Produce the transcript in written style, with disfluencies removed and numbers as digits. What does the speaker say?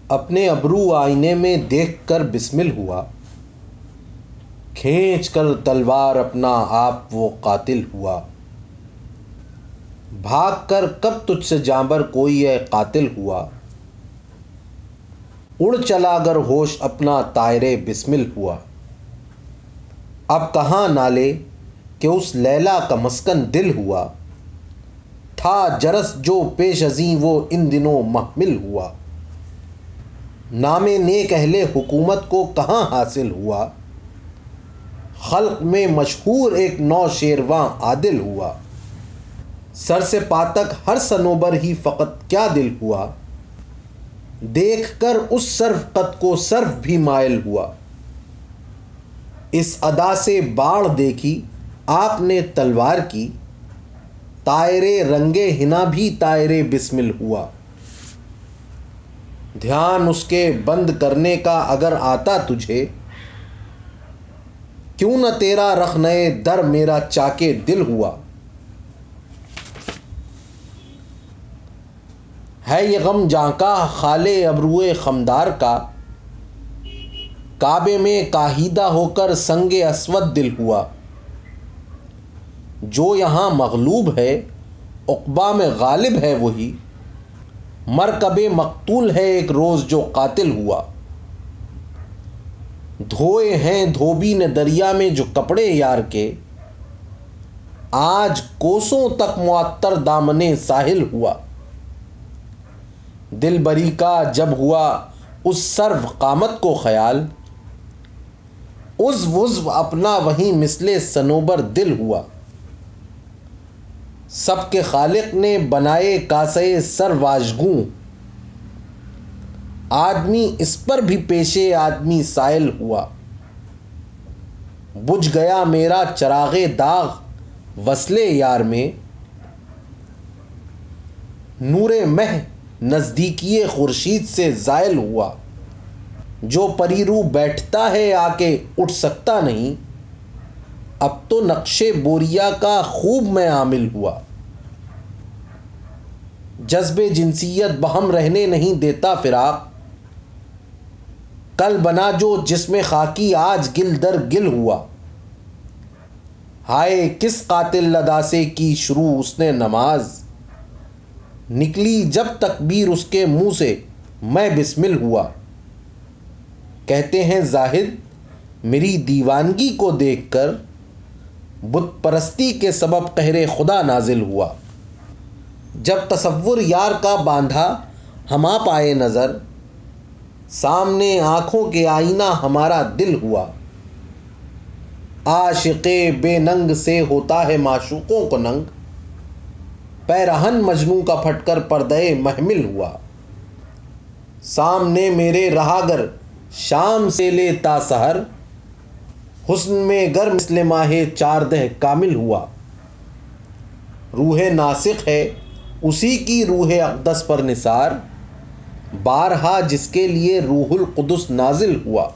اپنے ابرو آئینے میں دیکھ کر بسمل ہوا، کھینچ کر تلوار اپنا آپ وہ قاتل ہوا۔ بھاگ کر کب تجھ سے جانبر کوئی اے قاتل ہوا، اڑ چلا گر ہوش اپنا طائرِ بسمل ہوا۔ اب کہاں نالے کہ اس لیلا کا مسکن دل ہوا، تھا جرس جو پیش ازیں وہ ان دنوں محمل ہوا۔ نام نیک اہل حکومت کو کہاں حاصل ہوا، خلق میں مشہور ایک نوشیروان عادل ہوا۔ سر سے پا تک ہر صنوبر ہی فقط کیا دل ہوا، دیکھ کر اس سرو قد کو سرو بھی مائل ہوا۔ اس ادا سے باڑ دیکھی آپ نے تلوار کی، طائرِ رنگِ حنا بھی طائرِ بسمل ہوا۔ دھیان اس کے بند کرنے کا اگر آتا تجھے، کیوں نہ تیرا رخنۂ در میرا چاکِ دل ہوا۔ ہے یہ غم جاں کا خالِ ابروئے خمدار کا، کعبے میں کاہیدہ ہو کر سنگِ اسود دل ہوا۔ جو یہاں مغلوب ہے عقبیٰ میں غالب ہے وہی، مرکبِ مقتول ہے ایک روز جو قاتل ہوا۔ دھوئے ہیں دھوبی نے دریا میں جو کپڑے یار کے، آج کوسوں تک معطر دامنِ ساحل ہوا۔ دل بری کا جب ہوا اس سرو قامت کو خیال، عضو عضو اپنا وہیں مثلِ صنوبر دل ہوا۔ سب کے خالق نے بنائے کاسۂ سر واژگوں، آدمی اس پر بھی پیشِ آدمی سائل ہوا۔ بجھ گیا میرا چراغِ داغ وصلِ یار میں، نورِ مہ نزدیکی خورشید سے زائل ہوا۔ جو پری روح بیٹھتا ہے آ کے اٹھ سکتا نہیں، اب تو نقشِ بوریا کا خوب میں عامل ہوا۔ جذبِ جنسیت بہم رہنے نہیں دیتا فراق، کل بنا جو جسم خاکی آج گل در گل ہوا۔ ہائے کس قاتل ادا سے کی شروع اس نے نماز، نکلی جب تکبیر اس کے منہ سے میں بسمل ہوا۔ کہتے ہیں زاہد میری دیوانگی کو دیکھ کر، بت پرستی کے سبب قہرِ خدا نازل ہوا۔ جب تصور یار کا باندھا ہما پائے نظر، سامنے آنکھوں کے آئینہ ہمارا دل ہوا۔ عاشقِ بے ننگ سے ہوتا ہے معشوقوں کو ننگ، پیرہن مجنوں کا پھٹ کر پردۂ محمل ہوا۔ سامنے میرے رہا گر شام سے لے تا سحر، حسن میں گر مثل ماہ چاردہ کامل ہوا۔ روح ناسخ ہے اسی کی روح اقدس پر نثار، بارہا جس کے لیے روح القدس نازل ہوا۔